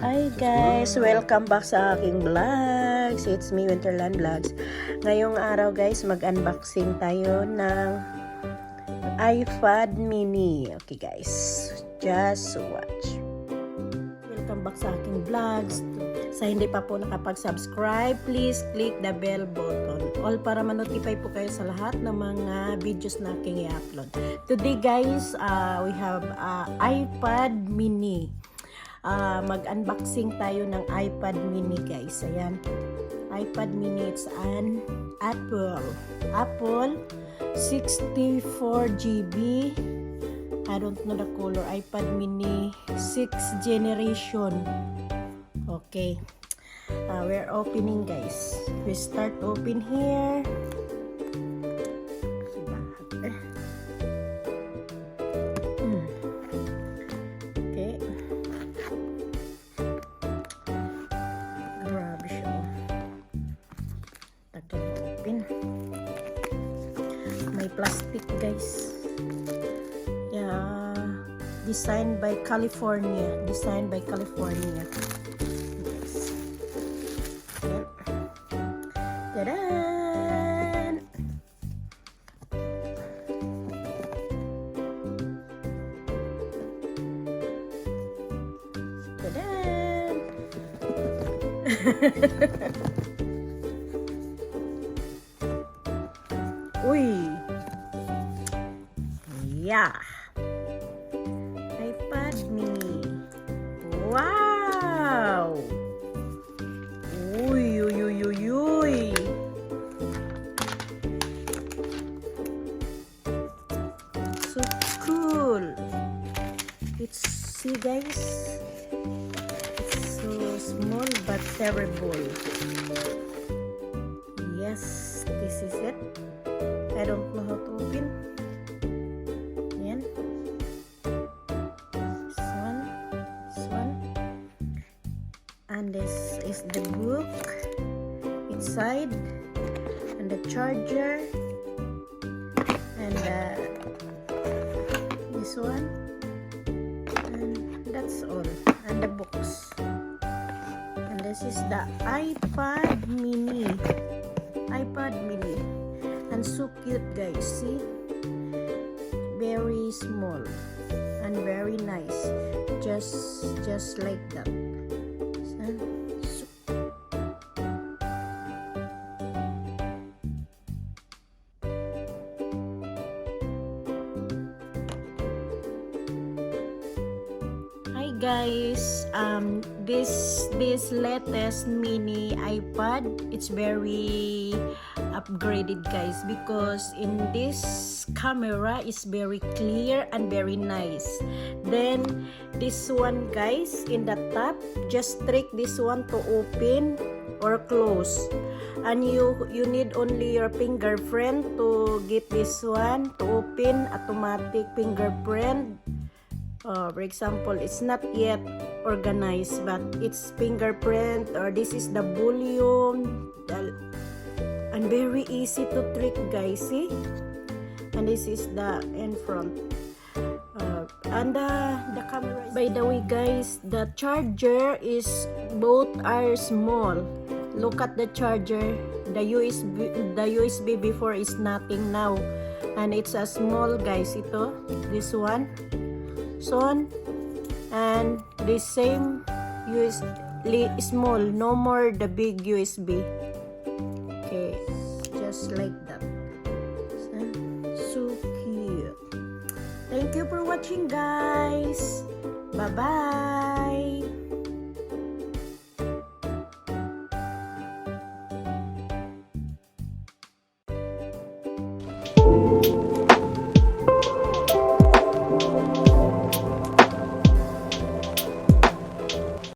Hi guys! Welcome back sa aking vlogs. It's me, Winterland Vlogs. Ngayong araw guys, mag-unboxing tayo ng iPad mini. Okay guys, just watch. Welcome back sa aking vlogs. Sa hindi pa po nakapag-subscribe, please click the bell button. All para ma-notify po kayo sa lahat ng mga videos na aking i-upload. Today guys, we have iPad mini. Mag-unboxing tayo ng iPad mini guys. Ayan, iPad mini, it's an Apple 64 GB. I don't know the color. iPad mini 6th generation. Okay, we're opening guys. We start open here. Okay, grabe siya. Tagal open. May plastic guys. Yeah, designed by California. Yes. Yep. Tadaan! Tadaan! Uy! Yeah! iPad mini. Wow! Uy, uy, uy, uy, uy. So cool. See guys, it's so small but terrible. Yes, this is it. I don't know how to open. Yan. This one. And this is the book inside, and the charger, and this one, and that's all, and the books. And this is the iPad mini. And so cute guys, see, very small and very nice, just like that. Hi guys, this latest mini iPad, it's very upgraded guys, because in this camera is very clear and very nice. Then this one guys, in the top, just trick this one to open or close, and you need only your fingerprint to get this one to open. Automatic fingerprint. For example, it's not yet organized, but it's fingerprint, or this is the volume, and very easy to trick guys, see. And this is the in front, and the camera. By the way guys, the charger is, both are small. Look at the charger. The USB before is nothing now, and it's a small guys. Ito, this one. And the same USB, small, no more the big USB. Okay, just like that. So cute. Thank you for watching guys. Bye bye.